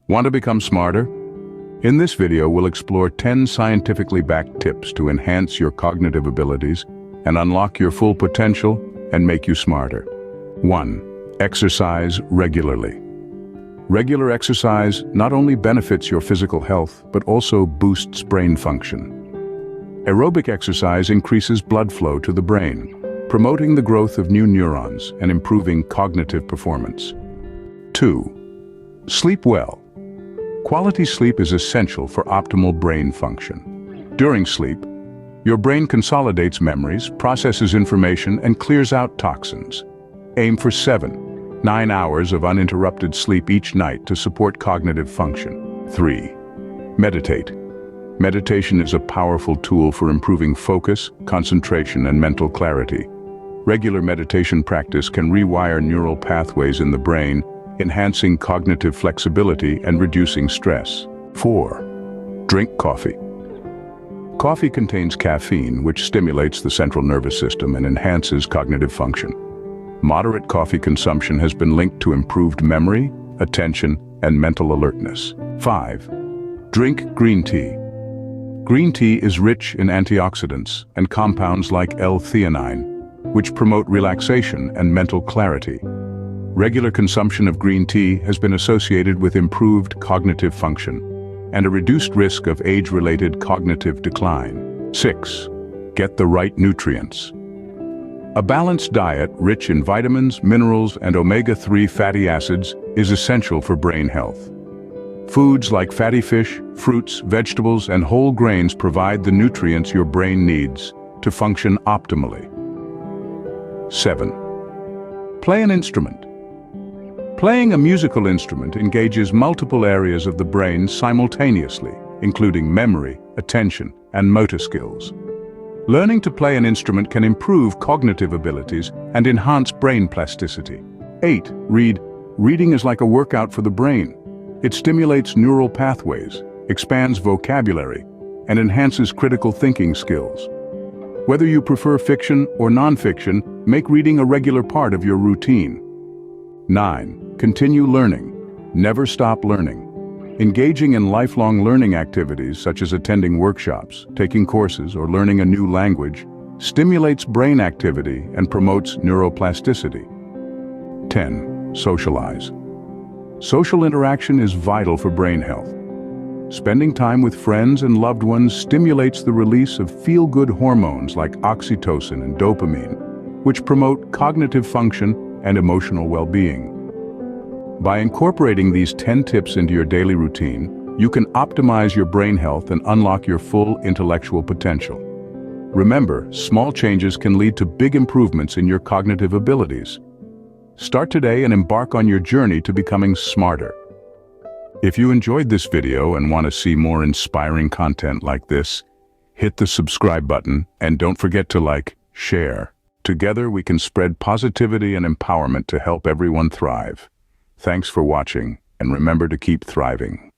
Want to become smarter? In this video, we'll explore 10 scientifically backed tips to enhance your cognitive abilities and unlock your full potential and make you smarter. 1. Exercise regularly. Regular exercise not only benefits your physical health, but also boosts brain function. Aerobic exercise increases blood flow to the brain, promoting the growth of new neurons and improving cognitive performance. 2. Sleep well. Quality sleep is essential for optimal brain function. During sleep, your brain consolidates memories, processes information, and clears out toxins. Aim for 7-9 hours of uninterrupted sleep each night to support cognitive function. 3. Meditate. Meditation is a powerful tool for improving focus, concentration, and mental clarity. Regular meditation practice can rewire neural pathways in the brain, enhancing cognitive flexibility and reducing stress. 4. Drink coffee. Coffee contains caffeine, which stimulates the central nervous system and enhances cognitive function. Moderate coffee consumption has been linked to improved memory, attention, and mental alertness. 5. Drink green tea. Green tea is rich in antioxidants and compounds like L-theanine, which promote relaxation and mental clarity. Regular consumption of green tea has been associated with improved cognitive function and a reduced risk of age-related cognitive decline. 6. Get the right nutrients. A balanced diet rich in vitamins, minerals, and omega-3 fatty acids is essential for brain health. Foods like fatty fish, fruits, vegetables, and whole grains provide the nutrients your brain needs to function optimally. 7. Play an instrument. Playing a musical instrument engages multiple areas of the brain simultaneously, including memory, attention, and motor skills. Learning to play an instrument can improve cognitive abilities and enhance brain plasticity. 8. Read. Reading is like a workout for the brain. It stimulates neural pathways, expands vocabulary, and enhances critical thinking skills. Whether you prefer fiction or nonfiction, make reading a regular part of your routine. 9. Continue learning. Never stop learning. Engaging in lifelong learning activities such as attending workshops, taking courses, or learning a new language stimulates brain activity and promotes neuroplasticity. 10. Socialize. Social interaction is vital for brain health. Spending time with friends and loved ones stimulates the release of feel-good hormones like oxytocin and dopamine, which promote cognitive function and emotional well-being. By incorporating these 10 tips into your daily routine, you can optimize your brain health and unlock your full intellectual potential. Remember, small changes can lead to big improvements in your cognitive abilities. Start today and embark on your journey to becoming smarter. If you enjoyed this video and want to see more inspiring content like this, hit the subscribe button and don't forget to like, share. Together we can spread positivity and empowerment to help everyone thrive. Thanks for watching, and remember to keep thriving.